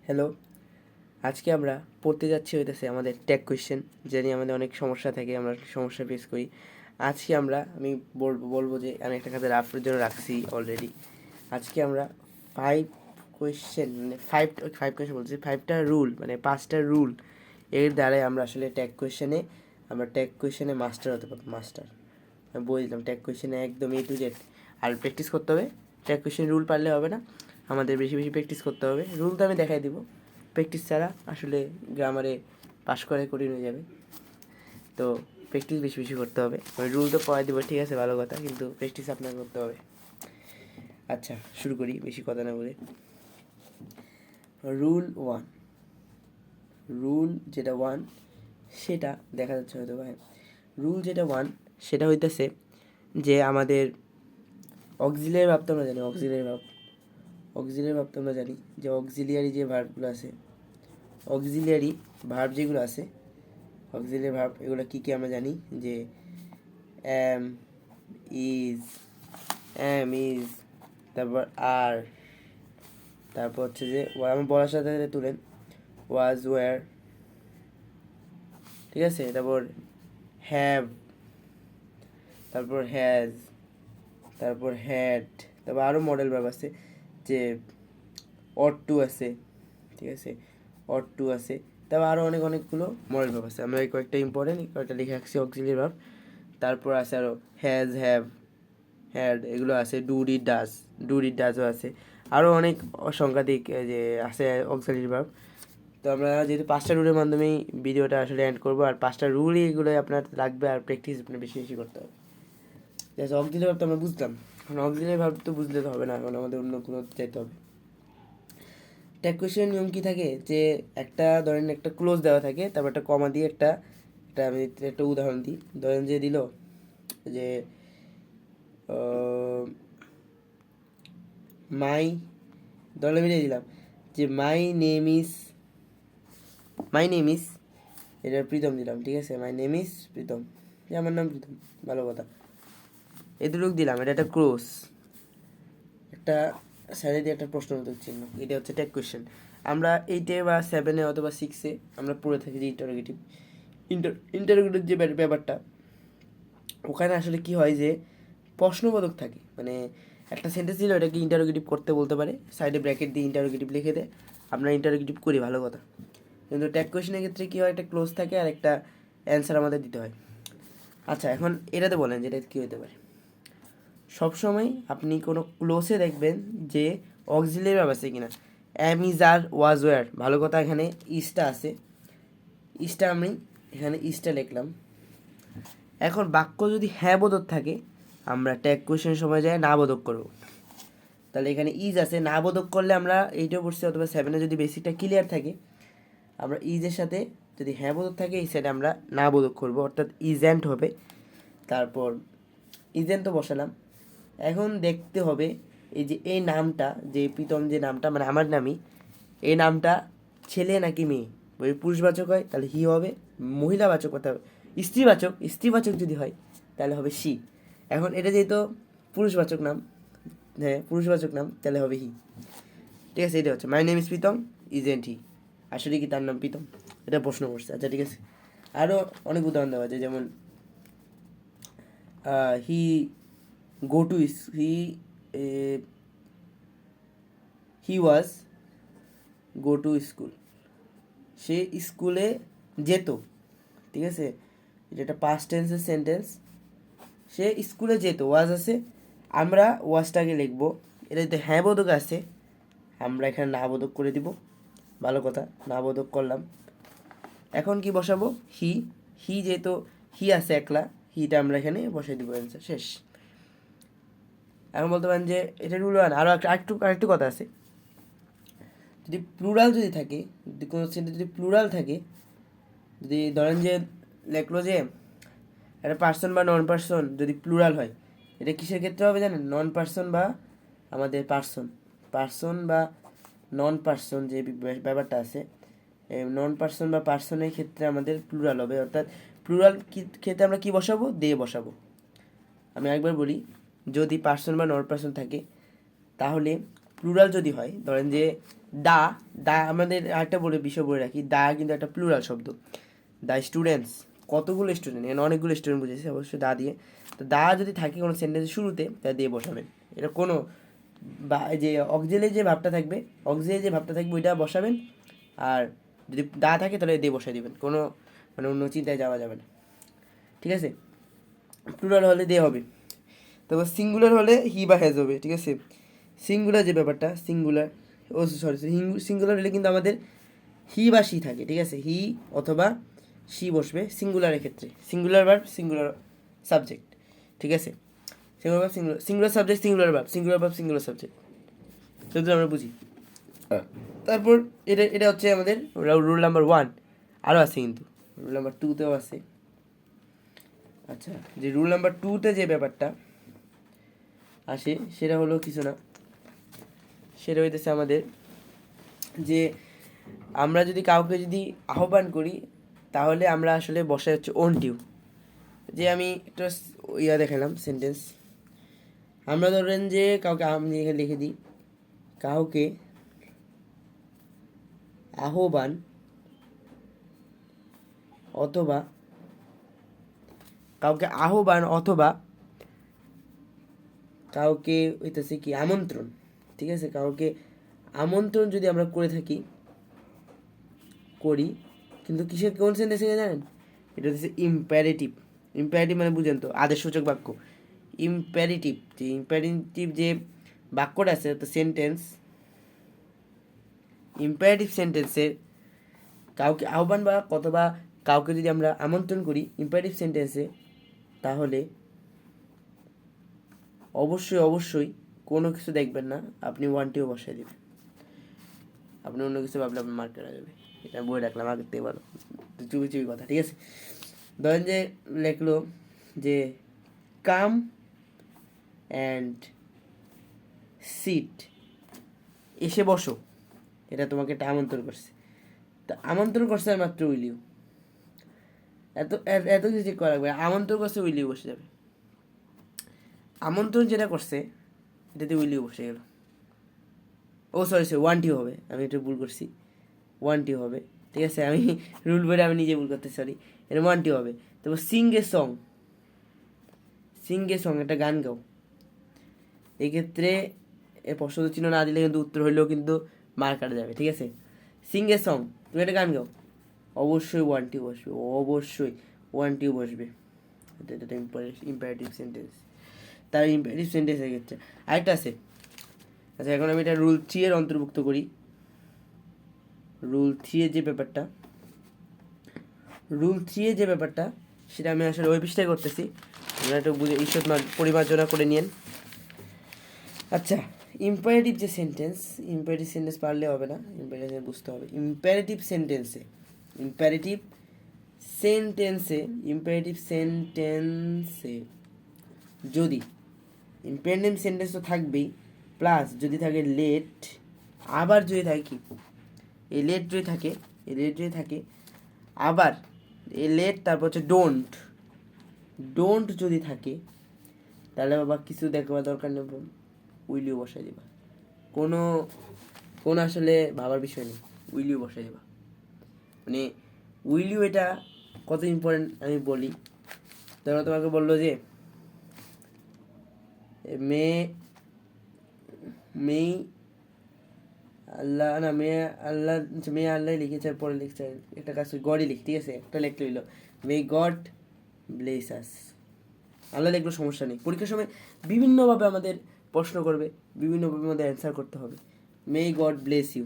Hello, আজকে আমরা পড়তে যাচ্ছি হইতেছে আমাদের ট্যাগ কোয়েশ্চেন, যে নিয়ে আমাদের অনেক সমস্যা থাকে, আমরা সমস্যা ফেস করি। আজকে আমি বলবো যে আমি একটা কাছে রাফের জন্য রাখছি অলরেডি। আজকে আমরা ফাইভ কোয়েশ্চেন মানে ফাইভ কোয়েশ্চেন বলছি, 5টা রুল মানে 5টা রুল এর দ্বারাই আমরা আসলে ট্যাগ কোয়েশ্চেনে মাস্টার হতে পারবো। মাস্টার আমি বলে দিলাম, ট্যাগ কোয়েশ্চেনে একদম A to Z। আর প্র্যাকটিস করতে হবে, ট্যাগ কোয়েশ্চেন রুল পারলে হবে না, আমাদের বেশি বেশি প্র্যাকটিস করতে হবে। রুল তো আমি দেখাই দিব, প্র্যাকটিস ছাড়া আসলে গ্রামারে পাশ করে কঠিন হয়ে যাবে। তো প্র্যাকটিস বেশি বেশি করতে হবে। আমি রুল তো পড়াই দিব, ঠিক আছে, ভালো কথা, কিন্তু প্র্যাকটিস আপনার করতে হবে। আচ্ছা, শুরু করি বেশি কথা না বলে। রুল 1, রুল যেটা 1 সেটা দেখা যাচ্ছে হয়তো ভাই। রুল যেটা 1 সেটা হইতেছে যে আমাদের অক্সিলিয়ারি ভাব তো আমরা জানি, অক্সিলিয়ারি ভাব তো আমরা জানি যে অক্সিলিয়ারি যে ভার্বগুলো আছে, অক্সিলিয়ারি ভার্ব যেগুলো আছে, অক্সিলিয়ারি ভার্ব এগুলো কী কী আমরা জানি যে অ্যাম, ইজ, তারপর আর, তারপর হচ্ছে যে আমার বলার সাথে সাথে তুলেন ওয়াজ, ওয়্যার, ঠিক আছে, তারপর হ্যাভ, তারপর হ্যাজ, তারপর হ্যাড, তারপর আরও মডেল ভার্ব আছে যে অট টু আছে, ঠিক আছে, অট টু আছে, তারপর আরও অনেকগুলো মডেল ভার্ব আছে। আমরা এই কয়েকটা ইম্পর্টেন্ট কয়েকটা লিখে রাখছি অক্সিলিয়ারি ভার্ব। তারপর আছে আরও হ্যাজ, হ্যাভ, হ্যাড, এগুলো আছে। ডু ডিড ডাজও আছে। আরও অনেক অসংখ্যাধিক যে আছে অক্সিলিয়ারি ভার্ব। তো আমরা যেহেতু 5টা রুলের মাধ্যমেই ভিডিওটা আসলে এন্ড করবো, আর 5টা রুলই এগুলো আপনার লাগবে, আর প্র্যাকটিস আপনার বেশি বেশি করতে হবে। জাস্ট অক্সিলিয়ারি ভার্ব তো আমরা বুঝলাম, এখন অক্সিলিয়ারি ভার্ব তো বুঝলে তো হবে না, এখন আমাদের অন্য কোনো যেতে হবে। ট্যাগ কোয়েশ্চেনের নিয়ম কী থাকে যে একটা ধরেন একটা ক্লোজ দেওয়া থাকে, তারপর একটা কমা দিয়ে একটা একটা আমি একটা উদাহরণ দিই। ধরেন যে দিল যে মাই, ধরলে মিলিয়ে দিলাম যে মাই নেম ইজ এটা প্রীতম দিলাম, ঠিক আছে, মাই নেম ইজ প্রীতম, যে আমার নাম প্রীতম, ভালো কথা, এতটুকু দিলাম। এটা একটা ক্লোজ, একটা সাইডে দিয়ে একটা প্রশ্নবোধক চিহ্ন, এটা হচ্ছে ট্যাগ কোয়েশ্চেন। আমরা 8-এ বা 7-এ অথবা 6-এ আমরা পড়ে থাকি যে ইন্টারোগেটিভ যে ব্যাপারটা, ওখানে আসলে কি হয় যে প্রশ্নবোধক থাকে, মানে একটা সেন্টেন্স দিলে ওটাকে ইন্টারোগেটিভ করতে বলতে পারে, সাইডে ব্র্যাকেট দিয়ে ইন্টারোগেটিভ লিখে দেয়, আমরা ইন্টারোগেটিভ করি, ভালো কথা। কিন্তু ট্যাগ কোয়েশ্চেনের ক্ষেত্রে কী হয়, একটা ক্লোজ থাকে আর একটা অ্যান্সার আমাদের দিতে হয়। আচ্ছা, এখন এটাতে বলেন যে এটা কী হতে পারে। সবসময় আপনি কোনো ক্লোজে দেখবেন যে অক্সিলিয়ারি ভার্ব আছে কিনা, অ্যাম, ইজ, আর, ওয়াজ, ওয়্যার, ভালো কথা, এখানে ইজটা আছে, ইজটা আমি এখানে ইজটা লিখলাম। এখন বাক্য যদি হ্যাঁ বোধক থাকে, আমরা ট্যাগ কোয়েশ্চেনের সময় যায় না বোধক করবো। তাহলে এখানে ইজ আছে, না বোধক করলে আমরা 8-এও পড়ছি অথবা 7-এ যদি বেসিকটা ক্লিয়ার থাকে, আমরা ইজের সাথে যদি হ্যাঁ বোধক থাকে এই সাইডে আমরা না বোধক করবো, অর্থাৎ ইজেন্ট হবে। তারপর ইজেন্ট তো বসালাম। এখন দেখতে হবে এই যে এই নামটা, যে প্রীতম যে নামটা মানে আমার নামই, এই নামটা ছেলে নাকি মেয়ে। ওই পুরুষবাচক হয় তাহলে হি হবে, মহিলাবাচক অর্থাৎ স্ত্রীবাচক যদি হয় তাহলে হবে সি। এখন এটা যেহেতু পুরুষবাচক নাম, হ্যাঁ পুরুষবাচক নাম, তাহলে হবে হি, ঠিক আছে। এটা হচ্ছে my name is Pritam, isn't he, আসলে কি তার নাম প্রীতম, এটা প্রশ্ন করছে। আচ্ছা, ঠিক আছে, আরও অনেক উদাহরণ দেওয়া আছে, যেমন হি go to he was go to school, সে স্কুলে যেত, ঠিক আছে, এটা একটা পাস্ট টেন্সের সেন্টেন্স, সে স্কুলে যেত, ওয়াজ আছে, আমরা ওয়াজটাকে লিখবো, এটা যদি হ্যাঁ বোধক আছে আমরা এখানে না বোধক করে দিব, ভালো কথা, না বোধক করলাম। এখন কি বসাবো, হি যেহেতু হি আছে একলা, হিটা আমরা এখানে বসাই দিব, অ্যান্সার শেষ। এখন বলতে পারেন যে এটা রুল 1। আরও আরেকটু কথা আছে, যদি প্লুরাল যদি থাকে, যদি কোনো সেন্টেন্স যদি প্লুরাল থাকে, যদি ধরেন যে লেখলো যে একটা পার্সন বা নন পার্সন যদি প্লুরাল হয়, এটা কিসের ক্ষেত্রে হবে জানেন, নন পার্সন বা আমাদের পার্সন বা নন পার্সন যে ব্যাপারটা আছে, নন পার্সন বা পার্সনের ক্ষেত্রে আমাদের প্লুরাল হবে, অর্থাৎ প্লুরাল ক্ষেত্রে আমরা কি বসাবো, দে বসাবো। আমি একবার বলি, যদি পার্সন বা নন পার্সন থাকে তাহলে প্লুরাল যদি হয়, ধরেন যে দা দা আমাদের আরেকটা বিষয় বলে রাখি, দা কিন্তু একটা প্লুরাল শব্দ। দা স্টুডেন্টস, কতগুলো স্টুডেন্ট, এখানে অনেকগুলো স্টুডেন্ট বুঝেছি অবশ্যই দা দিয়ে। তো দা যদি থাকে কোনো সেন্টেন্সের শুরুতে, তা দিয়ে বসাবেন। এটা কোনো বা যে অক্সিলারি যে ভাবটা থাকবে, ওইটা বসাবেন। আর যদি দা থাকে তাহলে দিয়ে বসাই দেবেন, কোনো মানে অন্য চিন্তায় যাওয়া যাবে না, ঠিক আছে। প্লুরাল হলে দিয়ে হবে। তারপর সিঙ্গুলার হলে হি বা হ্যাজ হবে, ঠিক আছে। সিঙ্গুলার যে ব্যাপারটা, সিঙ্গুলার হলে কিন্তু আমাদের হি বা সি থাকে, ঠিক আছে। হি অথবা সি বসবে সিঙ্গুলারের ক্ষেত্রে, সিঙ্গুলার ভার্ব সিঙ্গুলার সাবজেক্ট, ঠিক আছে। Singular verb singular subject, singular subject, যদি আমরা বুঝি। তারপর এটা হচ্ছে আমাদের রুল নাম্বার 1। আরও আছে কিন্তু রুল নাম্বার 2তেও আছে। আচ্ছা, যে রুল নাম্বার 2তে যে ব্যাপারটা আসে সেটা হলো কিছু না, সেটা হইতেছে আমাদের যে আমরা যদি কাউকে যদি আহ্বান করি, তাহলে আমরা আসলে বসাই হচ্ছে ওন টিউ। যে আমি একটা দেখালাম সেন্টেন্স, আমরা ধরেন যে কাউকে, আমি এখানে লিখে দিই, কাউকে আহ্বান অথবা কাউকে হইতেছে কি আমন্ত্রণ, ঠিক আছে। কাউকে আমন্ত্রণ যদি আমরা করি, কিন্তু কিসের কোন সেন্টেন্সে জানেন, এটা হচ্ছে ইম্প্যারেটিভ। ইম্প্যারেটিভ মানে বুঝেন তো, আদেশসূচক বাক্য। ইম্প্যারেটিভ যে বাক্যটা আছে, তো সেন্টেন্স, ইম্প্যারেটিভ সেন্টেন্সের কাউকে আহ্বান বা অথবা কাউকে যদি আমরা আমন্ত্রণ করি ইম্পারেটিভ সেন্টেন্সে, তাহলে অবশ্যই কোনো কিছু দেখবেন না, আপনি ওয়ানটিও বসাই দেবেন। আপনি অন্য কিছু ভাবলে আপনার মার্ক করা যাবে। এটা বই রাখলাম আগের থেকে ভালো, চুপি কথা, ঠিক আছে। ধরেন যে লেখলো যে কাম অ্যান্ড সিট, এসে বসো, এটা তোমাকে একটা আমন্ত্রণ করছে। তা আমন্ত্রণ করছে আর মাত্র উইল ইউ, এত কিছু চেক করা লাগবে। আমন্ত্রণ করছে উইল ইউ বসে যাবে। আমন্ত্রণ যেটা করছে এটাতে উইল ইউ বসে গেল। ও সরি ওয়ান টি হবে, আমি একটু ভুল করছি, ওয়ান টি হবে, ঠিক আছে। আমি রুল বইটা আমি নিজে ভুল করতে, সরি। এটা ওয়ান টি হবে। তারপর সিং এ সং, একটা গান গাও। এক্ষেত্রে প্রশ্ন চিহ্ন না দিলে কিন্তু উত্তর হইলেও কিন্তু মার্ক কাটা যাবে, ঠিক আছে। সিং এ সং, তুমি একটা গান গাও, অবশ্যই ওয়ান টি বসবে, অবশ্যই ওয়ান টিও বসবে। এটা ইম্পারেটিভ সেন্টেন্স। তার ইম্পারেটিভ সেন্টেন্সের ক্ষেত্রে আরেকটা আছে। আচ্ছা, এখন আমি এটা রুল 3 এর অন্তর্ভুক্ত করি। রুল 3 এর যে ব্যাপারটা সেটা আমি আসলে ওই পৃষ্ঠায় করতেছি, আপনারা একটু বুঝে ঈশ্বর পরিমার্জনা করে নিন। আচ্ছা, ইম্পারেটিভ সেন্টেন্স পারলে হবে না, ইম্পারেটিভ বুঝতে হবে। ইম্পারেটিভ সেন্টেন্সে যদি ইম্পারেটিভ সেন্টেন্স তো থাকবেই, প্লাস যদি থাকে লেট, আবার যদি থাকে কি এই লেট যদি থাকে আবার এই লেট, তারপর হচ্ছে ডোন্ট যদি থাকে, তাহলে বাবা কিছু দেখবার দরকার নেই, উইল ইউ বসাই দিবা। কোনো আসলে ভাবার বিষয় নেই, উইল ইউ বসাই দিবা। মানে উইল ইউ এটা কত ইম্পর্টেন্ট আমি বলি। তারপর তোমাকে বললো যে মেয়ে আল্লাহ লিখেছে, পরে লিখছে একটা কাজ, গডই লিখ, ঠিক আছে। একটা লিখতে হইলো মে গড ব্লেস আস, আল্লাহ লিখলো, সমস্যা নেই। পরীক্ষার সময় বিভিন্নভাবে আমাদের প্রশ্ন করবে, বিভিন্নভাবে আমাদের অ্যান্সার করতে হবে। মে গড ব্লেস ইউ,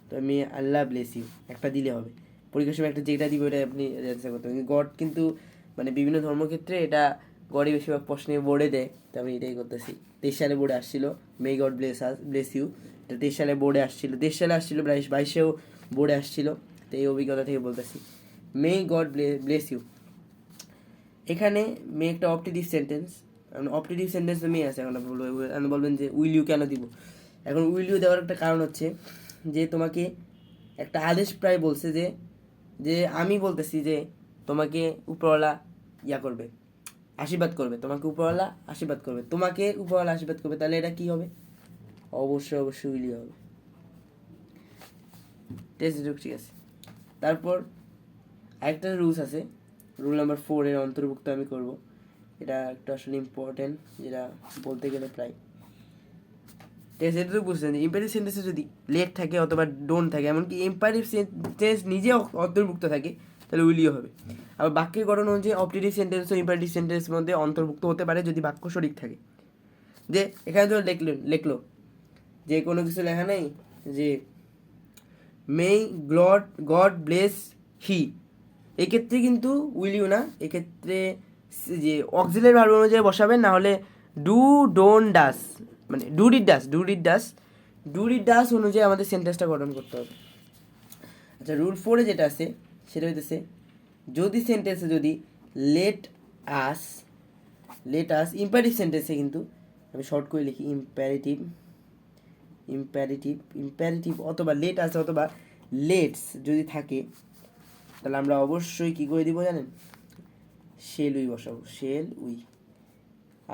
তো মে আল্লাহ ব্লেস ইউ একটা দিলে হবে। পরীক্ষার সময় একটা যেটা দিবে ওটা আপনি অ্যান্সার করতে হবে। গড কিন্তু মানে বিভিন্ন ধর্মক্ষেত্রে এটা গডই বেশিরভাগ প্রশ্নে বোর্ডে দেয়, তো আমি এটাই করতেছি। 23 সালে বোর্ডে আসছিল মে গড ব্লেস ইউ, এটা 23 সালে বোর্ডে আসছিল, 22-22-এও বোর্ডে আসছিল, তো এই অভিজ্ঞতা থেকে বলতেছি। মে গড ব্লেস ইউ, এখানে মে একটা অপটেটিভ সেন্টেন্স তো মে আছে। এখন আপনি বলবেন যে উইল ইউ কেন দিব। এখন উইল ইউ দেওয়ার একটা কারণ হচ্ছে যে তোমাকে একটা আদেশ প্রায় বলছে যে আমি বলতেছি যে তোমাকে উপরওয়ালা করবে, আশীর্বাদ করবে, তোমাকে উপরওয়ালা আশীর্বাদ করবে, তোমাকে উপরওয়ালা আশীর্বাদ করবে, তাহলে এটা কি হবে? অবশ্যই অবশ্যই উইলি হবে। টেস্ট ঠিক আছে। তারপর আরেকটা রুলস আছে, রুল নাম্বার 4 এর অন্তর্ভুক্ত আমি করব। এটা একটা আসলে ইম্পর্টেন্ট, যেটা বলতে গেলে প্রায় টেস্ট এটা তো বুঝছেন যে ইম্পারেটিভ সেন্টেন্সে যদি লেট থাকে অথবা ডোন্ট থাকে, এমনকি ইম্পারেটিভ সেন্টেন্স নিজে অন্তর্ভুক্ত থাকে, তাহলে উইলিও হবে। আবার বাক্যের গঠন অনুযায়ী অপটেটিভ সেন্টেন্স ও ইম্পারেটিভ সেন্টেন্সের মধ্যে অন্তর্ভুক্ত হতে পারে যদি বাক্য সঠিক থাকে। যে এখানে তো লিখলো যে কোনো কিছু লেখা নেই যে মে গড ব্লেস হি, এক্ষেত্রে কিন্তু উইলিও না, এক্ষেত্রে যে অক্সিলারি ভার্ব অনুযায়ী বসাবেন, না হলে ডু ডোন্ট ডাস, মানে ডু ডিড ডাস অনুযায়ী আমাদের সেন্টেন্সটা গঠন করতে হবে। আচ্ছা, রুল 4 যেটা আছে সেটা হইতেছে যদি সেন্টেন্সে যদি লেট আস ইম্পারেটিভ সেন্টেন্সে কিন্তু আমি শর্ট করে লিখি ইম্পারেটিভ অথবা লেট আস অথবা লেটস যদি থাকে, তাহলে আমরা অবশ্যই কী করে দিব জানেন? শেল উই বসাবো, শেল উই,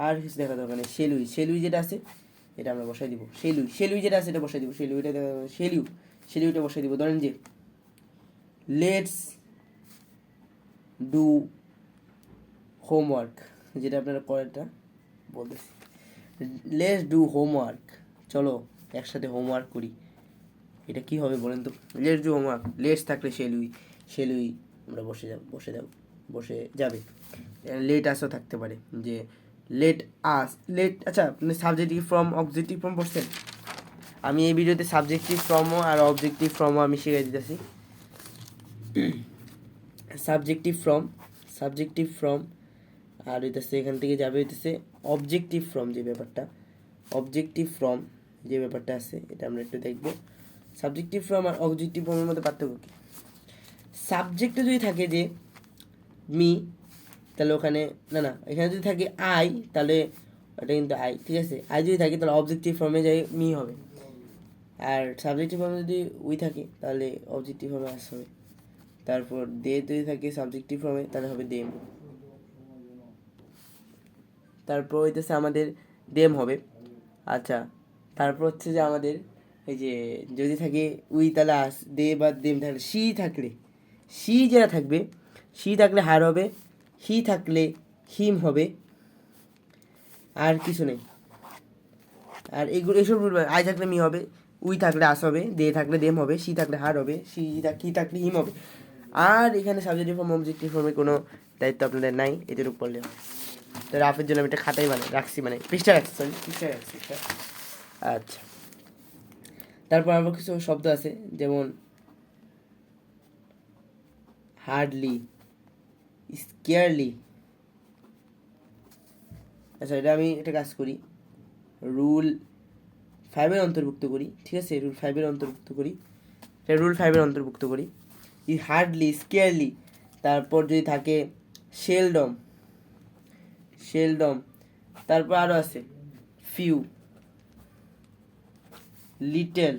আর কিছু দেখা দরকার নেই। শেল উই যেটা আছে এটা আমরা বসাই দিব, শেল উই যেটা আছে এটা বসাই দিব, শেল উইটা বসাই দিব। ধরেন যে লেটস ডু হোমওয়ার্ক, যেটা আপনারা করেনটা বলতেছি, লেটস ডু হোমওয়ার্ক, চলো একসাথে হোমওয়ার্ক করি, এটা কি হবে বলেন তো? লেটস ডু হোমওয়ার্ক, লেটস থাকলে শেল উই আমরা বসে যাবে। লেট আসও থাকতে পারে, যে লেট আচ্ছা, আপনি সাবজেক্টিভ ফ্রম অবজেক্টিভ ফ্রম পড়ছেন? আমি এই ভিডিওতে সাবজেক্টিভ ফ্রমও আর অবজেক্টিভ ফ্রমও আমি শিখিয়ে দিতেছি। সাবজেক্টিভ ফ্রম আর হইতেছে এখান থেকে যাবে হইতেছে অবজেক্টিভ ফ্রম, যে ব্যাপারটা আছে এটা আমরা একটু দেখব। সাবজেক্টিভ ফ্রম আর অবজেক্টিভ ফ্রমের মধ্যে পার্থক্য কী? সাবজেক্টে যদি থাকে যে মি, তাহলে ওখানে না এখানে যদি থাকে আই, তাহলে ওটা কিন্তু আই, ঠিক আছে? আই যদি থাকে তাহলে অবজেক্টিভ ফর্মে যাই মি হবে, আর সাবজেক্টিভ ফর্মে যদি উই থাকে তাহলে অবজেক্টিভ ফর্মে আস হবে। তারপর দে যদি থাকে সাবজেক্টিভ ফর্মে তাহলে হবে দেম। তারপর হইতেছে আমাদের দেম হবে। আচ্ছা, তারপর হচ্ছে যে আমাদের এই যে যদি থাকে উই তাহলে আস, দে বা দেম থাকলে, সি যেটা থাকবে, সি থাকলে হার হবে, হি থাকলে হিম হবে, আর কিছু নেই। আর এসব আই থাকলে মি হবে, উই থাকলে আস হবে, দে থাকলে দেম হবে, সি থাকলে হার হবে, হি থাকলে হিম হবে। আর এখানে সাবজেক্টিভ ফর্ম অবজেক্টিভ ফর্মে কোনো দায়িত্ব আপনাদের নাই, এদের উপর পড়লে হবে। তো রাফের জন্য আমি একটা খাতাই পৃষ্ঠা রাখছি। আচ্ছা, তারপর আবার কিছু শব্দ আছে, যেমন হার্ডলি, স্কেয়ারলি। আচ্ছা, এটা আমি একটা কাজ করি, রুল 5-এর অন্তর্ভুক্ত করি, ঠিক আছে? রুল 5-এর অন্তর্ভুক্ত করি। ই হার্ডলি, স্কেয়ারলি, তারপর যদি থাকে শেলডম, তারপর আরও আছে ফিউ, লিটেল,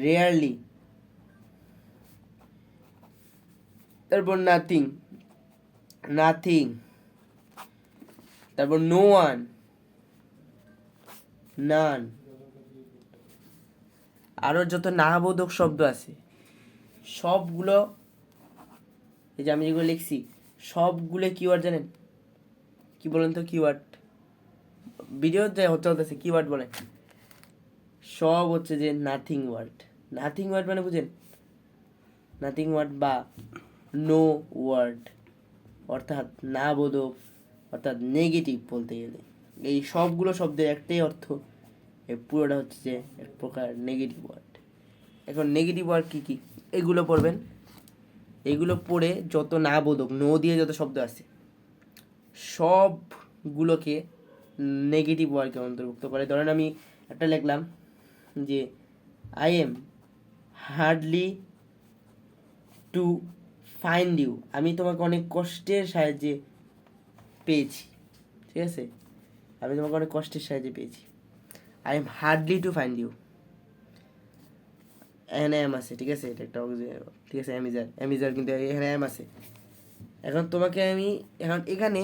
রেয়ারলি, তারপর নাথিং, তারপর নো ওয়ান, নান। আরও যত নাবোধক শব্দ আছে সবগুলো, এই যে আমি যেগুলো লিখছি সবগুলো কিওয়ার্ড জানেন? কি বলেন তো কিওয়ার্ড? ভিডিও যে চলতেছে কিওয়ার্ড বলে, সব হচ্ছে যে নাথিং ওয়ার্ড মানে বুঝেন? নাথিং ওয়ার্ড বা নো ওয়ার্ড, অর্থাৎ না বোধক, অর্থাৎ নেগেটিভ বলতে গেলে এই সবগুলো শব্দের একটাই অর্থ, এই পুরোটা হচ্ছে যে এক প্রকার নেগেটিভ ওয়ার্ড। এখন নেগেটিভ ওয়ার্ড কী কী এগুলো পড়বেন, এগুলো পড়ে যত না বোধক নো দিয়ে যত শব্দ আছে সবগুলোকে নেগেটিভ ওয়ার্ডকে অন্তর্ভুক্ত করে। ধরেন আমি একটা লিখলাম যে I am hardly to find you, আমি তোমাকে অনেক কষ্টের সাহায্যে পেয়েছি, ঠিক আছে? I am hardly to find you, এখানে এম আছে, ঠিক আছে? এটা একটা ঠিক আছে, অ্যামিজার কিন্তু এখানে এম আছে, এখন তোমাকে আমি এখন এখানে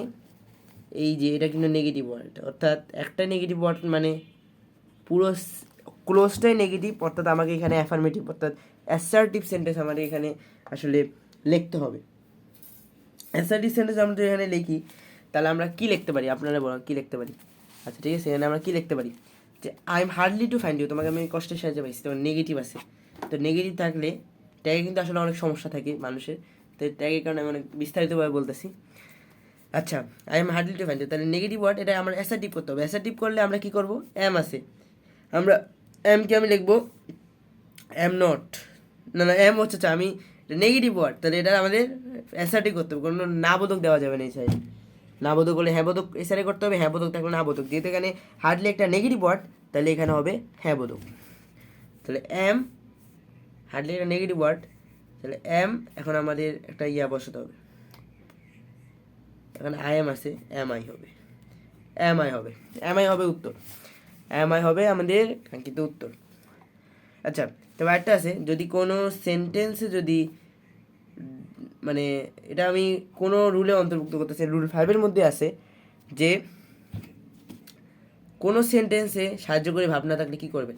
এই যে এটা কিন্তু নেগেটিভ ওয়ার্ড, অর্থাৎ একটা নেগেটিভ ওয়ার্ড মানে পুরো ক্লোজটাই নেগেটিভ, অর্থাৎ আমাকে এখানে অ্যাফার্মেটিভ অর্থাৎ অ্যাসার্টিভ সেন্টেন্স আমাদের এখানে আসলে লিখতে হবে। অ্যাসার্টিভ সেন্টেন্স আমরা যদি এখানে লিখি তাহলে আমরা কী লিখতে পারি, আপনারা বলুন কী লিখতে পারি। আচ্ছা ঠিক আছে, এখানে আমরা কী লিখতে পারি যে I am hardly to find you, তোমাকে আমি কষ্টের সাহায্যে পাইছি, তোমার নেগেটিভ আছে। তো নেগেটিভ থাকলে ট্যাগে কিন্তু আসলে অনেক সমস্যা থাকে মানুষের, তো ট্যাগের কারণে আমি অনেক বিস্তারিতভাবে বলতেছি। আচ্ছা, I am hardly to find you, তাহলে নেগেটিভ ওয়ার্ড এটা আমরা অ্যাসার্টিভ করতে হবে। অ্যাসার্টিভ করলে আমরা কী করবো, এম আছে, আমরা এমকে আমি লিখবো এম নট, না এম হচ্ছে আমি নেগেটিভ ওয়ার্ড, তাহলে এটা আমাদের অ্যাসার্টিভ করতে হবে, কোনো না বোধক দেওয়া যাবে না এই সাইডে। না বোধক হলে হ্যাঁ বোধক এই সাইডে করতে হবে, হ্যাঁ বোধক থাকলে না বোধক, যেহেতু এখানে হার্ডলি একটা নেগেটিভ ওয়ার্ড তাহলে এখানে হবে হ্যাঁ বোধক। তাহলে এম হার্ডলি একটা নেগেটিভ ওয়ার্ড, তাহলে এম এখন আমাদের একটা বসাতে হবে, এখানে আই এম আছে, এম আই হবে, এম আই হবে, এম আই হবে উত্তর, এম আই হবে আমাদের কাঙ্ক্ষিত উত্তর। আচ্ছা, তবে একটা আছে, যদি কোনো সেন্টেন্সে যদি মানে এটা আমি কোনো রুলে অন্তর্ভুক্ত করতেছি, রুল 5-এর মধ্যে আছে যে কোনো সেন্টেন্সে সাহায্যকারী ভাব না থাকলে কী করবেন।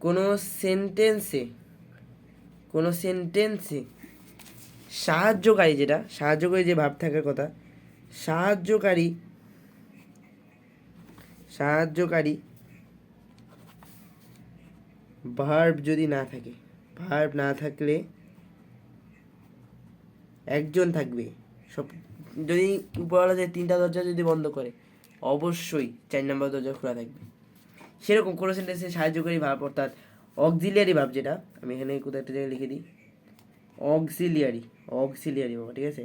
কোনো সেন্টেন্সে সাহায্যকারী, যেটা সাহায্যকারী যে ভাব থাকার কথা, সাহায্যকারী ভার্ব যদি না থাকে, ভার্ব না থাকলে একজন থাকবে। সব যদি উপরওয়ালা যে 3টা দরজা যদি বন্ধ করে অবশ্যই 4 নম্বর দরজা খোলা থাকবে। সেরকম কোনো সেন্টেন্সে সাহায্যকারী ভাব অর্থাৎ অক্সিলিয়ারি ভাব, যেটা আমি এখানে কোথাও একটা জায়গায় লিখে দিই, অক্সিলিয়ারি বাবা, ঠিক আছে,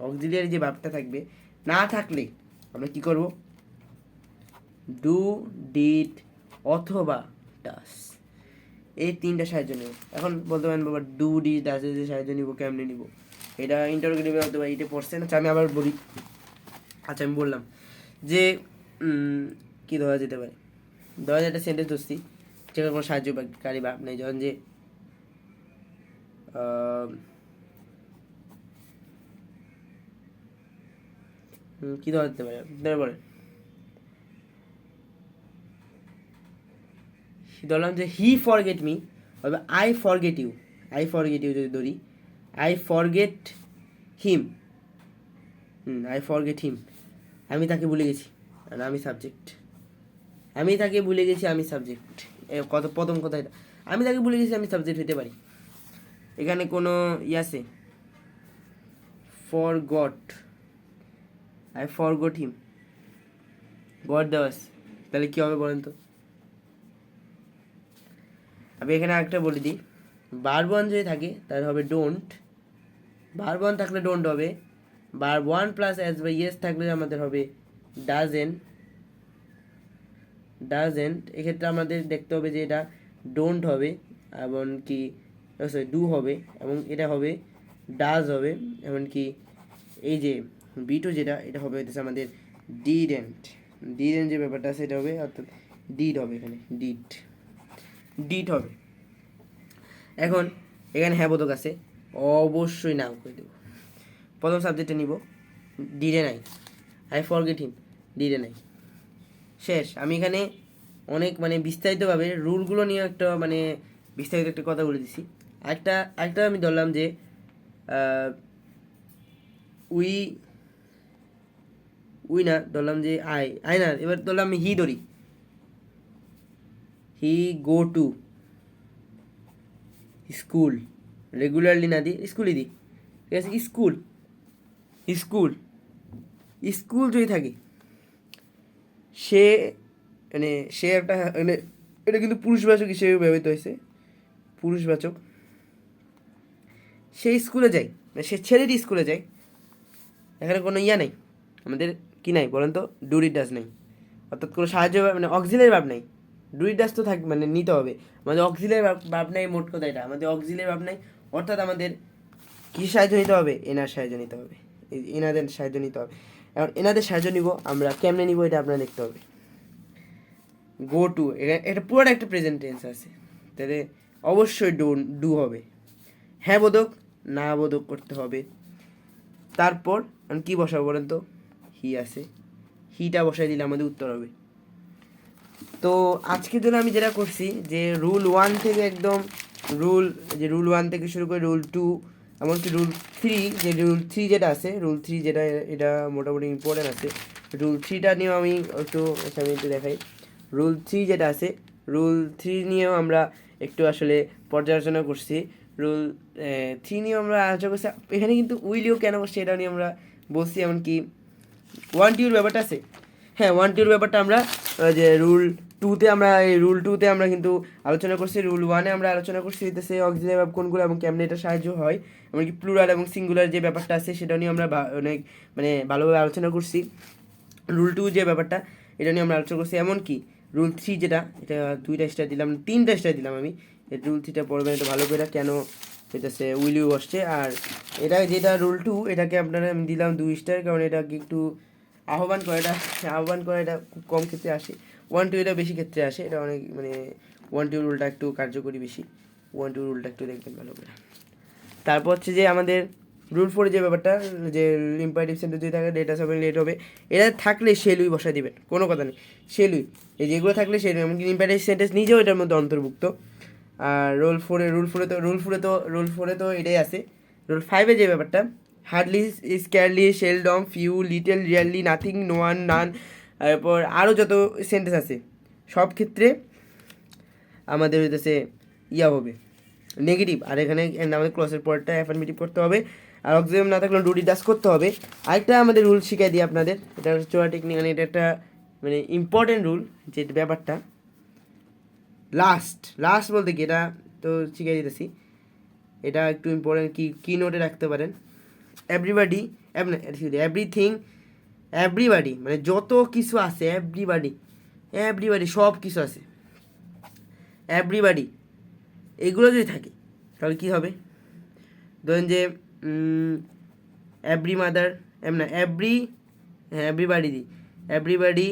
অক্সিলিয়ারি যে ভাবটা থাকবে, না থাকলে আমরা কি করব, ডু, ডিড অথবা ডাস, এই 3টা সাহায্য নেব। এখন বলতে পারেন বাবা ডু ডি ডাসের যে সাহায্য নিব কেমনে নিব, এটা ইন্টারোগেটিভে হতে পারে, এটা পড়ছেন। আচ্ছা আমি আবার বলি, আচ্ছা আমি বললাম যে কী ধরা যেতে পারে, ধরা যায় একটা সেন্টেন্স ধরছি যেখানে কোনো সাহায্যকারী ভাব নেই, যখন যে কী ধরা যেতে পারে আপনারা বলেন। ধরলাম যে হি ফরগেট মি, অথবা আই ফরগেট ইউ যদি ধরি, আই ফরগেট হিম, আমি তাকে ভুলে গেছি, আর আমি সাবজেক্ট, প্রথম কথা এটা, আমি তাকে ভুলে গেছি, আমি সাবজেক্ট হতে পারি। এখানে কোনো আছে forgot, I forgot him, god দেওয়া আছে, তাহলে কী হবে বলেন তো। আমি এখানে একটা বলে দিই, ভার্ব 1 যদি থাকে তাহলে হবে ডোন্ট, ভার্ব 1 থাকলে ডোন্ট হবে, ভার্ব 1 প্লাস এস বা ইয়েস থাকলে আমাদের হবে ডাজেন্ট। এক্ষেত্রে আমাদের দেখতে হবে যে এটা ডোন্ট হবে, এমনকি ডু হবে, এবং এটা হবে ডাজ হবে, এমনকি এই যে বিটু যেটা এটা হবে হচ্ছে আমাদের ডিডেন্ট যে ব্যাপারটা আছে এটা হবে, অর্থাৎ ডিড হবে, এখানে ডিড হবে। এখন এখানে হ্যাঁ বোধক আছে, অবশ্যই নাম করে দেবো, প্রথম সাবজেক্টে নিব, ডিডে নাই, আই ফরগেট হিম, ডিডে নাই, শেষ। আমি এখানে অনেক বিস্তারিতভাবে রুলগুলো নিয়ে একটা বিস্তারিত একটা কথা বলে দিছি। একটা আমি ধরলাম যে উই না, ধরলাম যে আই না, এবার ধরলাম আমি হি ধরি, হি গো টু স্কুল, রেগুলারলি না দিই, স্কুলই দিই, ঠিক আছে, স্কুল যদি থাকে, সে একটা এটা কিন্তু পুরুষবাচক হিসেবে ব্যবহৃত হয়েছে, পুরুষবাচক, সে স্কুলে যায়, সে ছেলেটি স্কুলে যায়, এখানে কোনো নেই আমাদের, কি নাই বলেন তো, ডু ডাস নেই, অর্থাৎ কোনো সাহায্য অক্সিলারি ভাব নেই, ডু ডাস তো থাক নিতে হবে, আমাদের অক্সিলারি ভাব নেই, মোট কথা এটা আমাদের অক্সিলারি ভাব নেই, অর্থাৎ আমাদের কী সাহায্য নিতে হবে, এনার সাহায্য নিতে হবে, এনাদের সাহায্য নিতে হবে। এখন এনাদের সাহায্য নিব আমরা, কেমনে নিব এটা আপনারা দেখতে হবে। গো টু, এটা পুরোটা একটা প্রেজেন্ট টেন্স আছে, তাহলে অবশ্যই ডু হবে, হ্যাঁ বোধক না বোধক করতে হবে, তারপর আমি কী বসাবো বলেন তো, হি আছে, হিটা বসাই দিলে আমাদের উত্তর হবে। তো আজকের জন্য আমি যেটা করছি যে রুল 1 থেকে একদম রুল 1 থেকে শুরু করে রুল 2 এমনকি রুল 3, যে রুল 3 যেটা আছে, রুল 3 যেটা এটা মোটামুটি ইম্পর্টেন্ট আছে। রুল 3টা নিয়েও আমি একটু দেখাই। রুল 3 যেটা আছে, রুল 3 নিয়েও আমরা একটু আসলে পর্যালোচনা করছি। রুল 3 নিয়েও আমরা আলোচনা করছি। এখানে কিন্তু উইলিও কেন বসছে এটা নিয়ে আমরা বলছি। এমনকি 1-2 ব্যাপারটা আছে, হ্যাঁ 1-2 ব্যাপারটা আমরা যে রুল 2তে আমরা কিন্তু আলোচনা করছি। রুল 1-এ আমরা আলোচনা করছি হইতেছে অক্সিলারি ভার্ব কোনগুলো এবং কেমনে এটা সাহায্য হয়, এমনকি প্লুরাল এবং সিঙ্গুলার যে ব্যাপারটা আছে সেটা নিয়ে আমরা অনেক ভালোভাবে আলোচনা করছি। রুল 2 যে ব্যাপারটা এটা নিয়ে আমরা আলোচনা করছি। এমনকি রুল 3 যেটা, এটা 2টা স্টার দিলাম, 3টা স্টার দিলাম আমি। রুল 3টা পড়বেন এটা ভালো করে, কেন হইতেছে উইলিও বসছে। আর এটা যেটা রুল 2 এটাকে আপনারা আমি দিলাম 2 স্টার, কারণ এটাকে একটু আহ্বান করা এটা খুব কম ক্ষেত্রে আসে। 1-2 এটা বেশি ক্ষেত্রে আসে, এটা অনেক 1-2 রুলটা একটু কার্যকরী বেশি। 1-2 রুলটা একটু দেখবেন ভালো করে। তারপর হচ্ছে যে আমাদের রুল 4 যে ব্যাপারটা, যে ইম্পারেটিভ সেন্টেন্স যদি থাকে ডেটা সাবজেক্ট লেট হবে, এটা থাকলে সেলুই বসায় দিবেন, কোনো কথা নেই, সেলুই। এই যেগুলো থাকলে সেলুই, এমনকি ইম্পারেটিভ সেন্টেন্স নিজেও এটার মধ্যে অন্তর্ভুক্ত। আর রুল 4-এ তো এটাই আছে। রুল 5-এ যে ব্যাপারটা, hardly, scarcely, seldom, few, little, rarely, nothing, no one, none, তারপর আরও যত সেন্টেন্স আছে সব ক্ষেত্রে আমাদের হইতেছে হবে নেগেটিভ। আর এখানে আমাদের ক্লসের পরটা অ্যাফার্মেটিভ করতে হবে। আর অক্সিলারি না থাকলে ডুডি ডাস করতে হবে। আরেকটা আমাদের রুল শিখাই দিই আপনাদের, এটা চোরা টেকনিক, এটা একটা ইম্পর্টেন্ট রুল, যে ব্যাপারটা লাস্ট বলতে কি, এটা তো শিখাই দিতেছি, এটা একটু ইম্পর্টেন্ট, কি নোটে রাখতে পারেন। এভরিবডি, এভরিথিং, এভরিবডি যত কিছু আছে, এভরিবডি সব কিছু আছে, এভরিবডি এগুলো যদি থাকে তাহলে কী হবে, ধরেন যে এভরি মাদার, এভরিবডি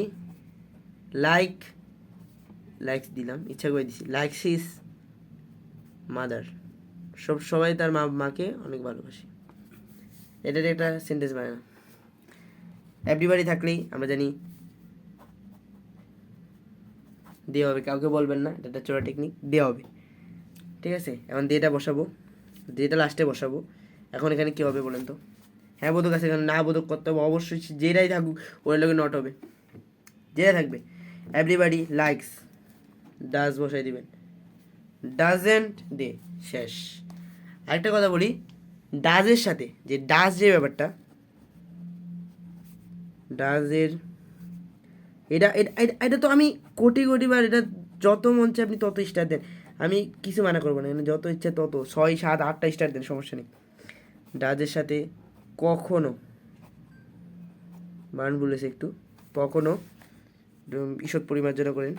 লাইকস দিলাম, ইচ্ছা করে দিছি, লাইকস হিজ মাদার, সবাই তার মাকে অনেক ভালোবাসে। এটার একটা সেন্টেন্স বানায় না। এভরিবডি থাকলেই আমরা জানি দেওয়া হবে, কাউকে বলবেন না, এটা একটা চোরা টেকনিক, দেওয়া হবে। ঠিক আছে, এখন দেটা বসাবো, দেটা লাস্টে বসাবো। এখন এখানে কী হবে বলেন তো, হ্যাঁ বোধক আছে, এখানে না বোধক করতে হবে অবশ্যই, যেটাই থাকুক ওর লোকে নট হবে, যেটা থাকবে। এভরিবডি লাইকস, ডাজ বসাই দিবেন, ডাজেন্ট দে, শেষ। আরেকটা কথা বলি, ডাজের সাথে যে যে ব্যাপারটা, ডাজের এটা তো আমি কোটিবার, এটা যত মন চায় আপনি তত স্টার দেন, আমি কিছু মানা করবো না, যত ইচ্ছা তত 6, 7, 8টা স্টার দেন, সমস্যা নেই। ডাজের সাথে কখনো, বান বলেছে একটু, কখনো ঈষৎ পরিমার্জনা করেন,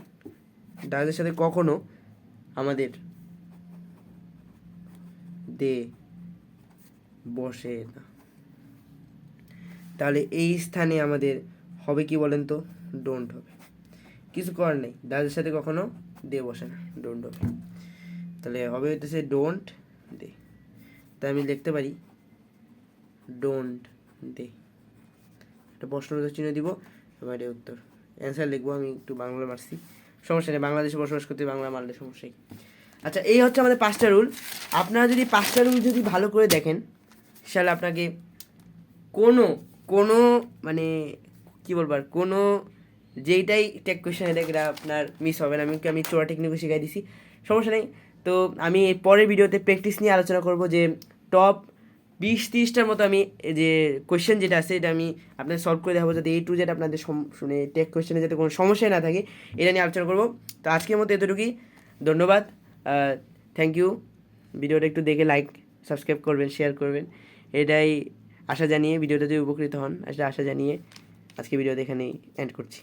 ডাজের সাথে কখনো আমাদের দে বসে না। তাহলে এই স্থানে আমাদের হবে কি বলেন তো, ডোন্ট হবে, কিছু করার নেই, ডাজের সাথে কখনো দে বসে না, ডোন্ট হবে। তাহলে হবে হইতেছে ডোন্ট দে। তাই আমি লিখতে পারি ডোন্ট দে, একটা প্রশ্নবোধক চিহ্ন দিব, আমার এর উত্তর অ্যান্সার লিখবো। আমি একটু বাংলা মারছি, সমস্যা নেই, বাংলাদেশে বসবাস করতে বাংলা মারলে সমস্যাই। আচ্ছা, এই হচ্ছে আমাদের 5টা রুল। আপনারা যদি 5টা রুল যদি ভালো করে দেখেন, তাহলে আপনাকে কোনো কী বলবার, কোনো যেইটাই টেক কোয়েশ্চেন এটা আপনার মিস হবে না। আমি চোরা টেকনিকও শিখাই দিছি, সমস্যা নেই। তো আমি পরের ভিডিওতে প্র্যাকটিস নিয়ে আলোচনা করব, যে টপ 20-30টার মতো আমি যে কোয়েশ্চেন যেটা আছে এটা আমি আপনাদের সলভ করে দেখাবো, যাতে A to Z আপনাদের টেক কোয়েশ্চেনে যাতে কোনো সমস্যাই না থাকে, এটা নিয়ে আলোচনা করব। তো আজকের মতো এতটুকুই, ধন্যবাদ, থ্যাংক ইউ। ভিডিওটা একটু দেখে লাইক, সাবস্ক্রাইব করবেন, শেয়ার করবেন, এটাই আশা জানিয়ে, ভিডিওটা যদি উপকৃত হন আশা জানিয়ে আজকে ভিডিওটা এখানেই এন্ড করছি।